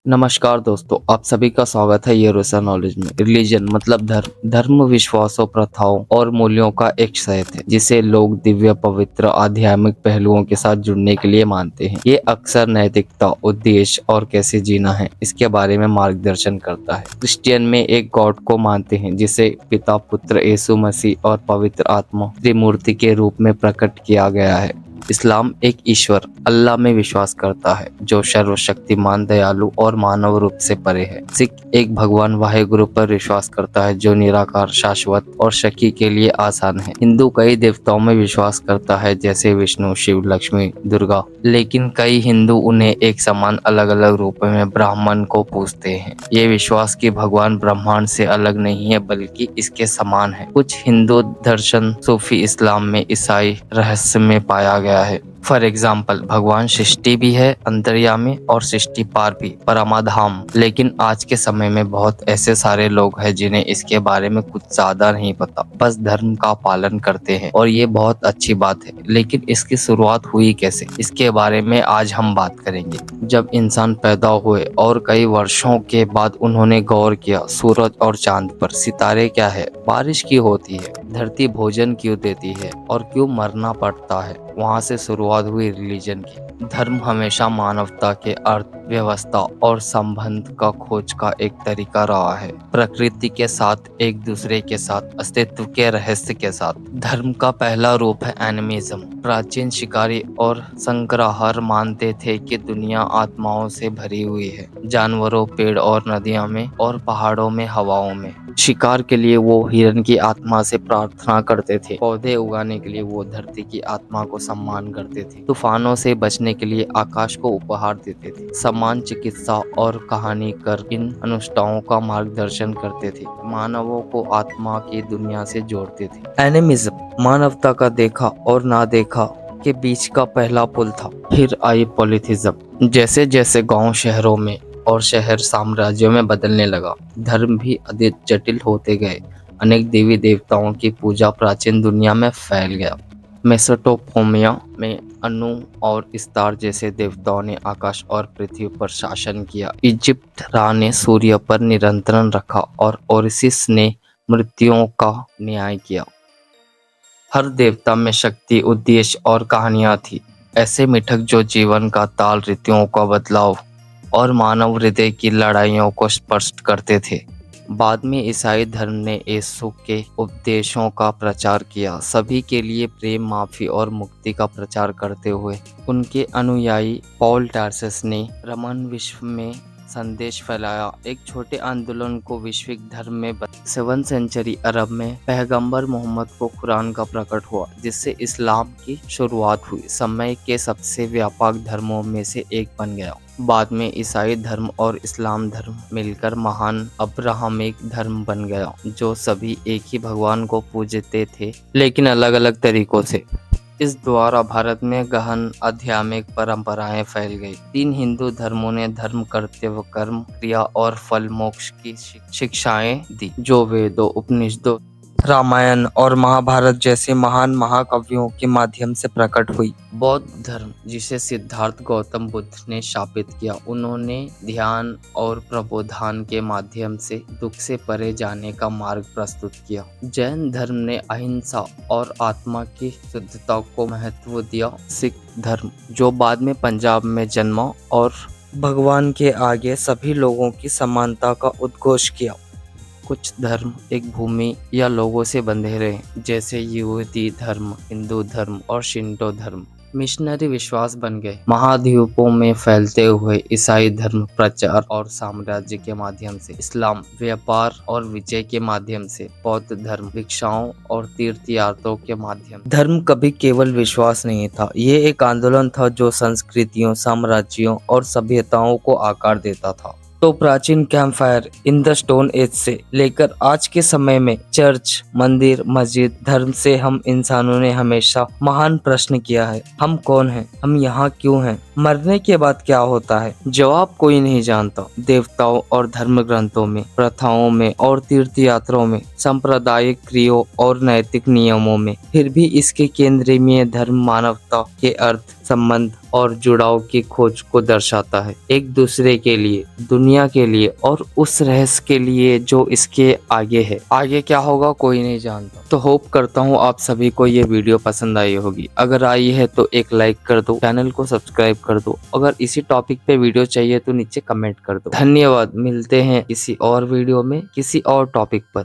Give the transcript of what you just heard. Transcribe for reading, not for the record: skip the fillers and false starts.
नमस्कार दोस्तों, आप सभी का स्वागत है यूरोसा नॉलेज में। रिलीजन मतलब धर्म विश्वासों, प्रथाओं और मूल्यों का एक सेट है जिसे लोग दिव्य, पवित्र, आध्यात्मिक पहलुओं के साथ जुड़ने के लिए मानते हैं। ये अक्सर नैतिकता, उद्देश्य और कैसे जीना है इसके बारे में मार्गदर्शन करता है। क्रिश्चियन में एक गॉड को मानते हैं जिसे पिता, पुत्र, यीशु मसीह और पवित्र आत्मा त्रिमूर्ति के रूप में प्रकट किया गया है। इस्लाम एक ईश्वर अल्लाह में विश्वास करता है जो सर्वशक्तिमान, दयालु और मानव रूप से परे है। सिख एक भगवान वाहेगुरु पर विश्वास करता है जो निराकार, शाश्वत और शक्ति के लिए आसान है। हिंदू कई देवताओं में विश्वास करता है जैसे विष्णु, शिव, लक्ष्मी, दुर्गा, लेकिन कई हिंदू उन्हें एक समान अलग अलग रूप में ब्राह्मण को पूजते हैं। ये विश्वास कि भगवान ब्रह्मांड से अलग नहीं है बल्कि इसके समान है। कुछ हिंदू दर्शन सूफी इस्लाम में ईसाई रहस्य में पाया गया है। फॉर एग्जाम्पल, भगवान सृष्टि भी है, अंतर्यामी, और सृष्टि पार भी, परमाधाम। लेकिन आज के समय में बहुत ऐसे सारे लोग हैं जिन्हें इसके बारे में कुछ ज्यादा नहीं पता, बस धर्म का पालन करते हैं और ये बहुत अच्छी बात है। लेकिन इसकी शुरुआत हुई कैसे, इसके बारे में आज हम बात करेंगे। जब इंसान पैदा हुए और कई वर्षों के बाद उन्होंने गौर किया, सूरज और चांद पर, सितारे क्या है, बारिश क्यों होती है, धरती भोजन क्यों देती है और क्यों मरना पड़ता है, वहां से शुरुआत हुई रिलीजन की। धर्म हमेशा मानवता के अर्थ, व्यवस्था और संबंध का खोज का एक तरीका रहा है। प्रकृति के साथ, एक दूसरे के साथ, अस्तित्व के रहस्य के साथ। धर्म का पहला रूप है एनिमिज्म। प्राचीन शिकारी और संग्राहक मानते थे कि दुनिया आत्माओं से भरी हुई है। जानवरों, पेड़ और नदियों में और पहाड़ों में, हवाओं में। शिकार के लिए वो हिरण की आत्मा से प्रार्थना करते थे। पौधे उगाने के लिए वो धरती की आत्मा को सम्मान करते थे। तूफानों से बचने के लिए आकाश को उपहार देते थे। समान चिकित्सा और कहानी कर इन अनुष्ठानों का मार्गदर्शन करते थे। मानवों को आत्मा की दुनिया से जोड़ते थे। एनिमिज्म मानवता का देखा और ना देखा के बीच का पहला पुल था। फिर आई पॉलीथिज्म। जैसे जैसे गांव शहरों में और शहर साम्राज्यों में बदलने लगा, धर्म भी अधिक जटिल होते गए। अनेक देवी देवताओं की पूजा प्राचीन दुनिया में फैल गया। मेसोपोटामिया में अनु और इस्तार जैसे देवताओं ने आकाश और पृथ्वी पर शासन किया। इजिप्ट रा ने सूर्य पर नियंत्रण रखा और ओरिसिस ने मृत्युओं का न्याय किया। हर देवता में शक्ति, उद्देश्य और कहानियां थी, ऐसे मिथक जो जीवन का ताल, ऋतुओं का बदलाव और मानव हृदय की लड़ाइयों को स्पष्ट करते थे। बाद में ईसाई धर्म ने यीशु के उपदेशों का प्रचार किया, सभी के लिए प्रेम, माफी और मुक्ति का प्रचार करते हुए। उनके अनुयायी पॉल टार्सस ने रोमन विश्व में संदेश फैलाया, एक छोटे आंदोलन को वैश्विक धर्म में 7वीं सेंचुरी अरब में पैगंबर मोहम्मद को कुरान का प्रकट हुआ, जिससे इस्लाम की शुरुआत हुई। समय के सबसे व्यापक धर्मों में से एक बन गया। बाद में ईसाई धर्म और इस्लाम धर्म मिलकर महान अब्राहमिक धर्म बन गया, जो सभी एक ही भगवान को पूजते थे, लेकिन अलग अलग तरीकों से। इस द्वारा भारत में गहन आध्यात्मिक परंपराएं फैल गई। 3 हिंदू धर्मों ने धर्म, कर्तव्य, कर्म, क्रिया और फल, मोक्ष की शिक्षाएं दी, जो वेदों, उपनिषदों, रामायण और महाभारत जैसे महान महाकाव्यों के माध्यम से प्रकट हुई। बौद्ध धर्म, जिसे सिद्धार्थ गौतम बुद्ध ने स्थापित किया, उन्होंने ध्यान और प्रबोधन के माध्यम से दुख से परे जाने का मार्ग प्रस्तुत किया। जैन धर्म ने अहिंसा और आत्मा की शुद्धता को महत्व दिया। सिख धर्म, जो बाद में पंजाब में जन्मा और भगवान के आगे सभी लोगों की समानता का उद्घोष किया। कुछ धर्म एक भूमि या लोगों से बंधे रहे, जैसे यहूदी धर्म, हिंदू धर्म और शिंटो धर्म मिशनरी विश्वास बन गए। महाद्वीपों में फैलते हुए ईसाई धर्म प्रचार और साम्राज्य के माध्यम से, इस्लाम व्यापार और विजय के माध्यम से, बौद्ध धर्म भिक्षाओं और तीर्थयात्रों के माध्यम। धर्म कभी केवल विश्वास नहीं था, ये एक आंदोलन था जो संस्कृतियों, साम्राज्यों और सभ्यताओं को आकार देता था। तो प्राचीन campfire in the stone age से लेकर आज के समय में चर्च, मंदिर, मस्जिद, धर्म से हम इंसानों ने हमेशा महान प्रश्न किया है, हम कौन हैं, हम यहाँ क्यों हैं, मरने के बाद क्या होता है? जवाब कोई नहीं जानता। देवताओं और धर्म ग्रंथों में, प्रथाओं में और तीर्थ यात्राओं में, सांप्रदायिक क्रियाओं और नैतिक नियमों में, फिर भी इसके केंद्र में धर्म मानवता के अर्थ, संबंध और जुड़ाव की खोज को दर्शाता है, एक दूसरे के लिए, दुनिया के लिए और उस रहस्य के लिए जो इसके आगे है। आगे क्या होगा कोई नहीं जानता। तो होप करता हूँ आप सभी को ये वीडियो पसंद आई होगी। अगर आई है तो एक लाइक कर दो, चैनल को सब्सक्राइब कर दो। अगर इसी टॉपिक पे वीडियो चाहिए तो नीचे कमेंट कर दो। धन्यवाद। मिलते हैं किसी और वीडियो में किसी और टॉपिक पर।